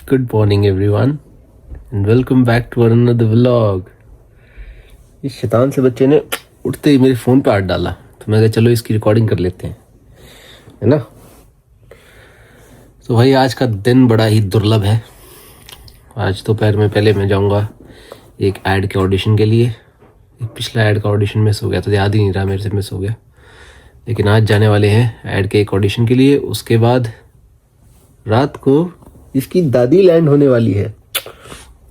Good morning everyone and welcome back to another vlog। इस शैतान से बच्चे ने उठते ही मेरे फ़ोन पे हाथ डाला तो मैं कहा चलो इसकी रिकॉर्डिंग कर लेते हैं, है ना। तो भाई आज का दिन बड़ा ही दुर्लभ है। आज दोपहर में पहले मैं जाऊंगा एक ऐड के ऑडिशन के लिए। एक पिछला ऐड का ऑडिशन मिस हो गया तो याद ही नहीं रहा मेरे से मिस हो गया, लेकिन आज जाने वाले हैं ऐड के एक ऑडिशन के लिए। उसके बाद रात को इसकी दादी लैंड होने वाली है।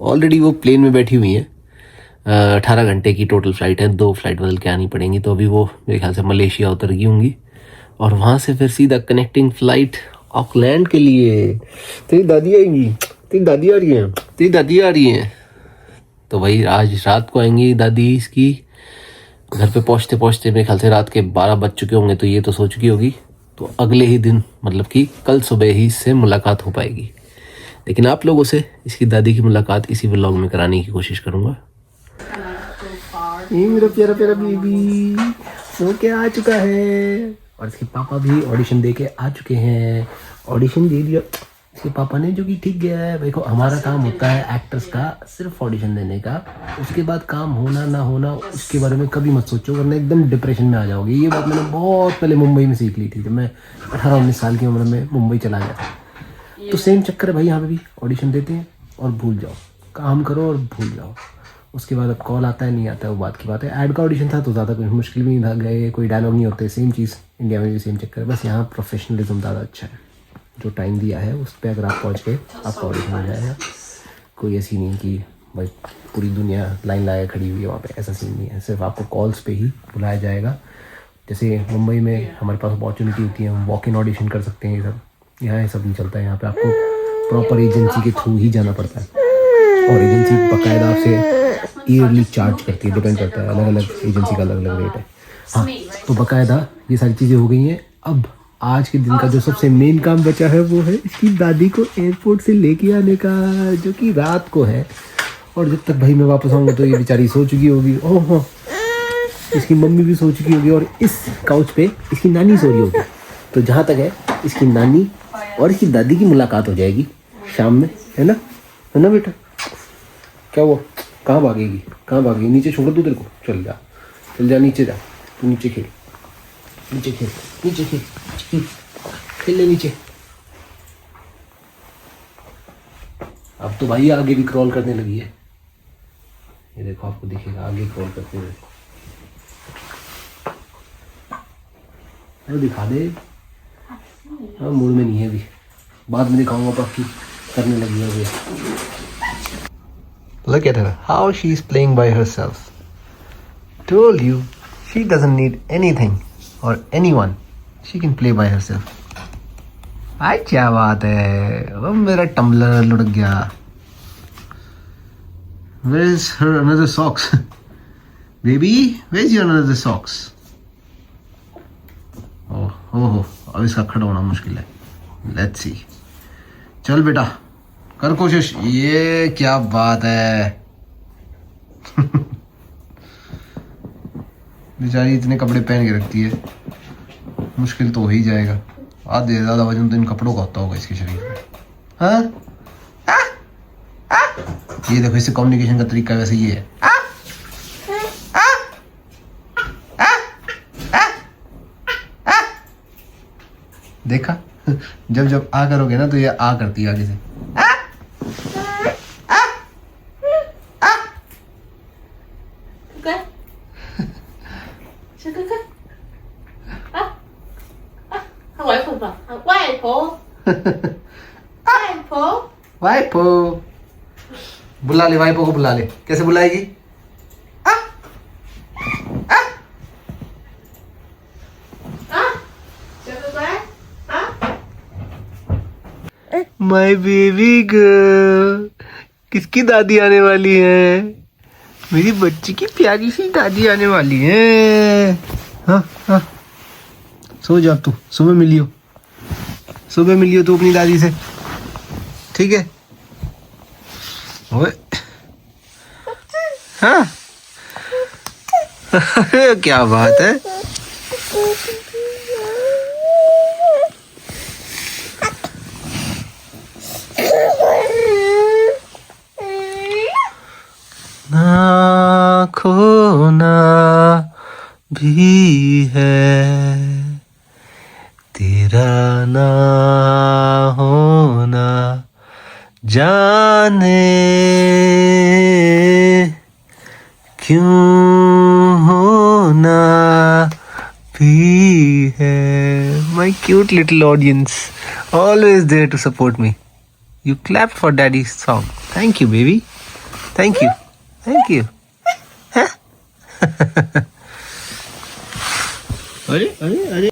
ऑलरेडी वो प्लेन में बैठी हुई हैं। 18 घंटे की टोटल फ़्लाइट है, 2 फ्लाइट बदल के आनी पड़ेंगी। तो अभी वो मेरे ख्याल से मलेशिया उतर गई होंगी और वहाँ से फिर सीधा कनेक्टिंग फ़्लाइट ऑकलैंड के लिए। तेरी दादी आएंगी, तेरी दादी आ रही है, तेरी दादी आ रही है। तो भाई आज रात को आएंगी दादी इसकी। घर पे पहुँचते पहुँचते मेरे ख्याल से रात के 12 बज चुके होंगे, तो ये तो सो चुकी होगी। तो अगले ही दिन मतलब कि कल सुबह ही से मुलाकात हो पाएगी। लेकिन आप लोगों से इसकी दादी की मुलाकात इसी व्लॉग में कराने की कोशिश करूँगा। ये मेरा प्यारा प्यारा बेबी सो के आ चुका है और इसके पापा भी ऑडिशन दे के आ चुके हैं। ऑडिशन दे दिया इसके पापा ने, जो कि ठीक गया है। देखो हमारा काम होता है एक्टर्स का सिर्फ ऑडिशन देने का, उसके बाद काम होना ना होना उसके बारे में कभी मत सोचो, वरना एकदम डिप्रेशन में आ जाओगे। ये बात मैंने बहुत पहले मुंबई में सीख ली थी, जब मैं 18-19 साल की उम्र में मुंबई चला गया था। तो सेम चक्कर है भाई, यहाँ पे भी ऑडिशन देते हैं और भूल जाओ, काम करो और भूल जाओ। उसके बाद अब कॉल आता है नहीं आता है वो बात की बात है। ऐड का ऑडिशन था तो ज़्यादा कोई मुश्किल भी नहीं था, गए कोई डायलॉग नहीं होते। सेम चीज़ इंडिया में भी सेम चक्कर है, बस यहाँ प्रोफेशनलिज्म ज़्यादा अच्छा है। जो टाइम दिया है उस पर अगर आप पहुँच गए आपका ऑडिशन हो जाएगा। कोई ऐसी नहीं कि भाई पूरी दुनिया लाइन लगा खड़ी हुई है वहाँ पे, ऐसा सीन नहीं है। सिर्फ आपको कॉल्स पे ही बुलाया जाएगा। जैसे मुंबई में हमारे पास अपॉर्चुनिटी होती है, हम वॉक इन ऑडिशन कर सकते हैं, ये सब यहाँ ये सब नहीं चलता है। यहाँ पे आपको प्रॉपर एजेंसी के थ्रू ही जाना पड़ता है और एजेंसी बाकायदा आपसे ईयरली चार्ज करती है, डिपेंड करता है, अलग अलग एजेंसी का अलग अलग रेट है। हाँ तो बाकायदा ये सारी चीज़ें हो गई हैं। अब आज के दिन का जो सबसे मेन काम बचा है वो है इसकी दादी को एयरपोर्ट से लेके आने का, जो कि रात को है। और जब तक भाई मैं वापस आऊँगा तो ये बेचारी सो चुकी होगी। ओह इसकी मम्मी भी सो चुकी होगी और इस काउच पे इसकी नानी सो रही होगी। तो जहाँ तक है इसकी नानी और इसकी दादी की मुलाकात हो जाएगी शाम में, है ना बेटा। क्या हुआ, कहाँ भागेगी, कहाँ भागेगी? नीचे छोड़ दूँ तेरे को? चल जा नीचे जा, तू नीचे खेल, नीचे खेल, नीचे खेल, खेल ले नीचे। अब तो भाई आगे भी क्रॉल करने लगी है, ये देखो आपको दिखेगा आगे क्रॉल करते हुए। दिखा दे। हाँ मूड में नहीं है अभी, बाद में दिखाऊंगा पक्की। करने लगी है अभी। Look at her, how she is playing by herself. Told you, she doesn't need anything or anyone. She can play by herself. आज क्या बात है, वो मेरा टम्बलर लुढ़क गया। Where is her another socks? Baby, where's your another socks? ओह अब इसका खड़ा होना मुश्किल है। Let's see. चल बेटा कर कोशिश। ये क्या बात है बेचारी इतने कपड़े पहन के रखती है, मुश्किल तो हो ही जाएगा। आधे से ज़्यादा वजन तो इन कपड़ों का होता होगा इसके शरीर में। हाँ ये देखो इससे कम्युनिकेशन का तरीका वैसे ये है। देखा जब जब आ करोगे ना तो ये आ करती है आगे से। वाइपो बुला ले, वाइपो को बुला ले। कैसे बुलाएगी? माय बेबी गर्ल, किसकी दादी आने वाली है? मेरी बच्ची की प्यारी सी दादी आने वाली है। हाँ सो जा तू, सुबह मिलियो तू अपनी दादी से, ठीक है? ओए हाँ क्या बात है। भी है, तेरा ना होना जाने क्यों होना भी है. My cute little audience, always there to support me. You clapped for daddy's song. Thank you, baby. Thank you. Thank you. Huh? अरे अरे अरे,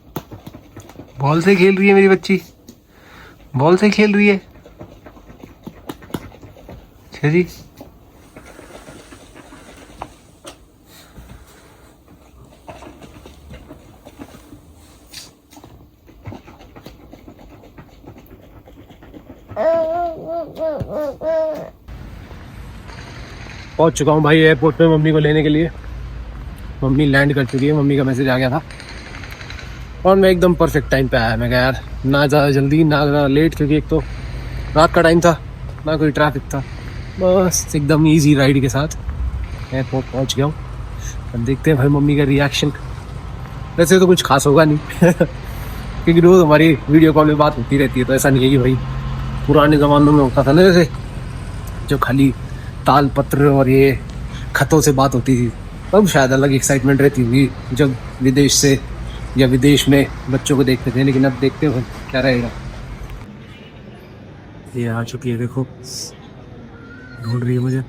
बॉल से खेल रही है मेरी बच्ची, बॉल से खेल रही है. अच्छा जी. पहुंच चुका हूँ भाई एयरपोर्ट पे मम्मी को लेने के लिए. मम्मी लैंड कर चुकी है, मम्मी का मैसेज आ गया था और मैं एकदम परफेक्ट टाइम पे आया. मैं कहा यार ना ज़्यादा जल्दी ना ज़्यादा लेट, क्योंकि एक तो रात का टाइम था, ना कोई ट्रैफिक था, बस एकदम इजी राइड के साथ एयरपोर्ट पहुंच गया हूँ. अब देखते हैं भाई मम्मी का रिएक्शन. वैसे तो कुछ खास होगा नहीं क्योंकि रोज़ हमारी वीडियो कॉल में बात होती रहती है, तो ऐसा नहीं है कि भाई पुराने ज़मानों में होता था ना जैसे, जो खाली ताल पत्र और ये खतों से बात होती थी. तब शायद अलग एक्साइटमेंट रहती हुई जब विदेश से या विदेश में बच्चों को देखते थे, लेकिन अब देखते हो क्या रहेगा. ये आ चुकी है, देखो ढूंढ रही है मुझे.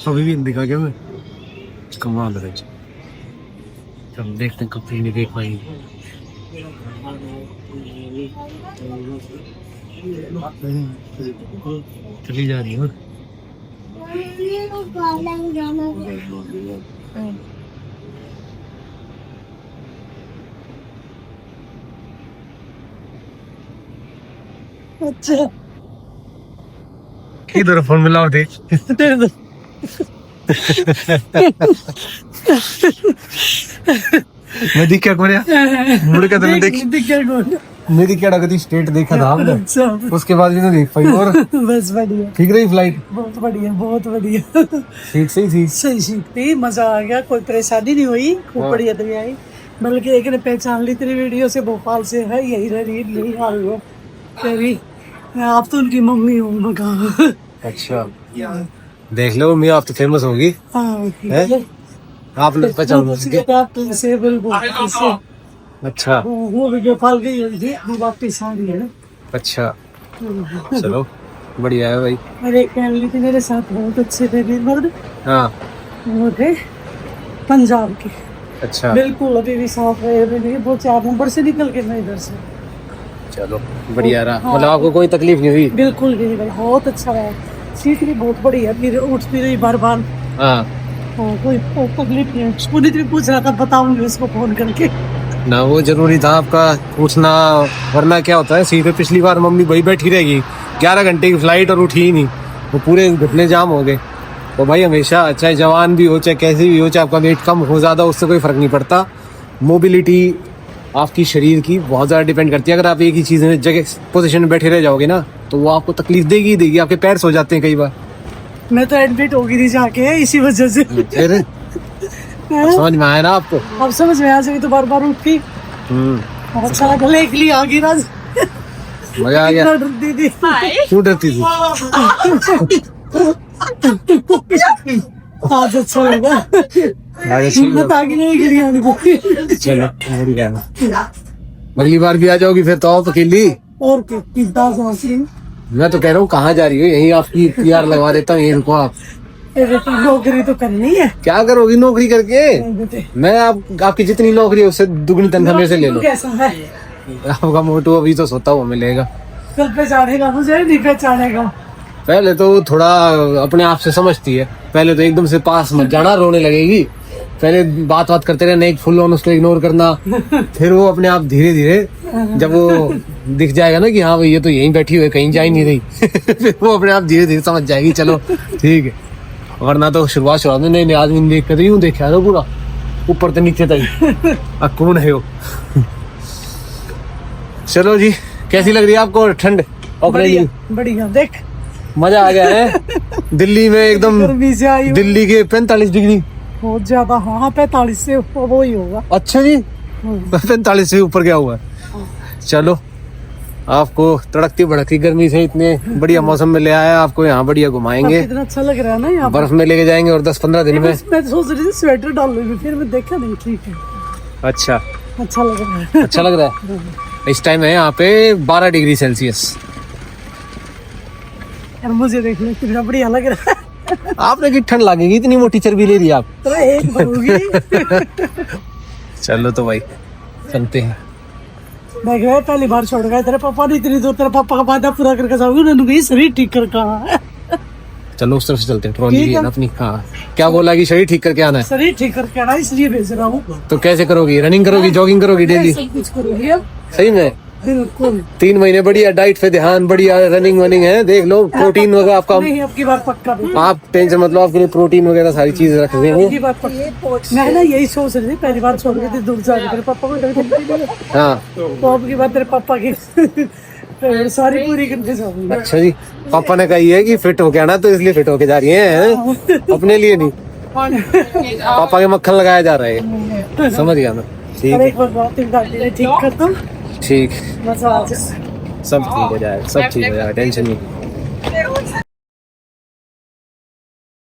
अभी भी दिखा क्या मैं, कमाल है. हम देखते हैं कब नहीं देख पाएंगे. चली जा रही है. अच्छा इधर फोन मिलाओ दे. मैं दिख क्या कोरिया मुड़ के तो देख मेरी क्या लगती स्टेट देखा था आपने. उसके बाद भी तो देख पाई. और बस बढ़िया, ठीक रही फ्लाइट. बहुत बढ़िया, बहुत बढ़िया. सीट सही थी, सही सीट थी, मजा आ गया, कोई परेशानी नहीं हुई, खूब बढ़िया तरी आई. बल्कि एक ने पहचान ली तेरी वीडियो से, भोपाल से है, यही रही नहीं आ रही हो तेरी. आप तो उनकी मम्मी हो मगा. अच्छा देख लो मम्मी, आप तो फेमस होगी. आप लोग पहचान से बिल्कुल. अच्छा वो भी भोपाल गई हुई थी, वो वापिस आ रही है ना. अच्छा चलो बढ़िया है भाई. अरे फैमिली थी मेरे साथ, बहुत अच्छे थे मर्द. हाँ वो थे पंजाब के. अच्छा बिल्कुल अभी भी साथ रहे, अभी भी वो 4 नंबर से निकल के मैं इधर से. चलो बढ़िया रहा. मतलब आपको कोई तकलीफ नहीं हुई? बिल्कुल नहीं भाई, बहुत अच्छा रहा. सीट भी बहुत बढ़िया, फिर उठती रही बार बार. हाँ कोई तकलीफ नहीं. पुनीत भी पूछ रहा था, बताऊंगी उसको फोन करके ना, वो जरूरी था आपका पूछना, वरना क्या होता है सीट पे पिछली बार मम्मी वही बैठी रहेगी 11 घंटे की फ्लाइट और उठी ही नहीं, वो पूरे घुटने जाम हो गए. तो भाई हमेशा चाहे जवान भी हो चाहे कैसी भी हो, चाहे आपका वेट कम हो ज़्यादा, उससे कोई फ़र्क नहीं पड़ता. मोबिलिटी आपकी शरीर की बहुत ज़्यादा डिपेंड करती है. अगर आप एक ही चीज़ में जगह पोजीशन में बैठे रह जाओगे ना, तो वो आपको तकलीफ देगी ही देगी. आपके पैर सो जाते हैं कई बार. मैं तो एडमिट हो गई थी जाके इसी वजह से. समझ में आया ना आपको? अब समझ में आ जाएगी तो बार बार उठी. अच्छा गले के लिए आ गई ना, मजा आ गया. डरती थी. क्यों डरती थी? आज अच्छा लगा. हिम्मत आ गई नहीं गिरी आने को. चलो अगली बार भी आ जाओगी फिर तो आप अकेली. और क्या, मैं तो कह रहा हूँ कहाँ जा रही हो, यहीं आपकी PR लगवा देता हूँ, यहीं रुको आप. नौकरी तो करनी है. क्या करोगी नौकरी करके? मैं आपकी जितनी नौकरी है उससे दुगनी तनख्वाह मेरे से ले लो. कैसा है आपका मोटू अभी तो सोता हुआ मिलेगा. कल पहचानेगा मुझे, नहीं पहचानेगा. पहले तो थोड़ा अपने आप से समझती है, पहले तो एकदम से पास मत जाना, रोने लगेगी. पहले बात करते रहना, एक फुल ऑन उसको इग्नोर करना. फिर वो अपने आप धीरे धीरे जब वो दिख जाएगा ना कि हाँ भाई ये तो यहीं बैठी हुई है, कहीं जा ही नहीं रही, फिर वो अपने आप धीरे धीरे समझ जाएगी चलो ठीक है. वरना तो शुरुआत में नहीं आदमी देख कर यूं देखा ना पूरा ऊपर से नीचे तक. कौन है वो? चलो जी, कैसी लग रही है आपको ठंड? बढ़िया, देख मजा आ गया है. दिल्ली में एकदम गर्मी से आई हूँ दिल्ली के 45 डिग्री। बहुत ज्यादा। हाँ 45 से वो ही होगा। अच्छा जी 45 से ऊपर गया हुआ है। चलो आपको तड़कती भड़कती गर्मी से इतने बढ़िया मौसम में ले आया, आपको यहाँ बढ़िया घुमाएंगे, कितना अच्छा लग रहा है ना यहाँ बर्फ में लेके जाएंगे और 10-15 दिन में। मैं तो सोच रही थी स्वेटर डाल लूंगी, फिर मैं देखा नहीं ठीक है अच्छा अच्छा लग रहा है। अच्छा लग रहा है। इस टाइम है यहाँ पे 12 डिग्री सेल्सियस। यार मुझे देखने कितना बढ़िया लग रहा है। आपने की ठंड लगेगी, इतनी मोटी चर्बी ले रही आप। तो एक भरूंगी। चलो तो भाई चलते हैं। मैं गया पहली बार छोड़ गया तेरे पापा ने, इतनी दूर तेरे पापा का वादा पूरा करके जाऊंगी, उन्होंने कही शरीर ठीक कर कहा है। चलो उस तरफ से चलते हैं, ट्रॉली ठीक है है। ना अपनी। हाँ क्या बोला कि शरीर ठीक करके आना है, शरीर ठीक करके आना इसलिए भेज रहा हूँ। तो कैसे करोगी? रनिंग करोगी, जॉगिंग करोगी डेली? सब कुछ करूंगी अब, सही में बिल्कुल। 3 महीने बढ़िया डाइट पे ध्यान, बढ़िया रनिंग वनिंग है, देख लो प्रोटीन वगैरह आपका। नहीं अब की बार पक्का भी। आप टेंशन मतलब आपके लिए प्रोटीन वगैरह सारी चीज रख अब देंगे। की बार पक्का। मैं ना यही सोच रही थी, पहली बार छोड़ गई थी दूर जाके तेरे पापा को, हाँ तो अब की बार तेरे पापा की सारी पूरी करके जाऊंगी। अच्छा जी, पापा ने कही है कि फिट होके आना, तो इसलिए फिट होके जा रही हैं, अपने लिए नहीं। पापा के मक्खन लगाया जा रहा है, समझ गया मैं। ठीक और है एक बार बात ठीक कर दो, ठीक, मजा आ जाए। सब ठीक हो जाएगा, सब ठीक हो जाएगा, टेंशन नहीं।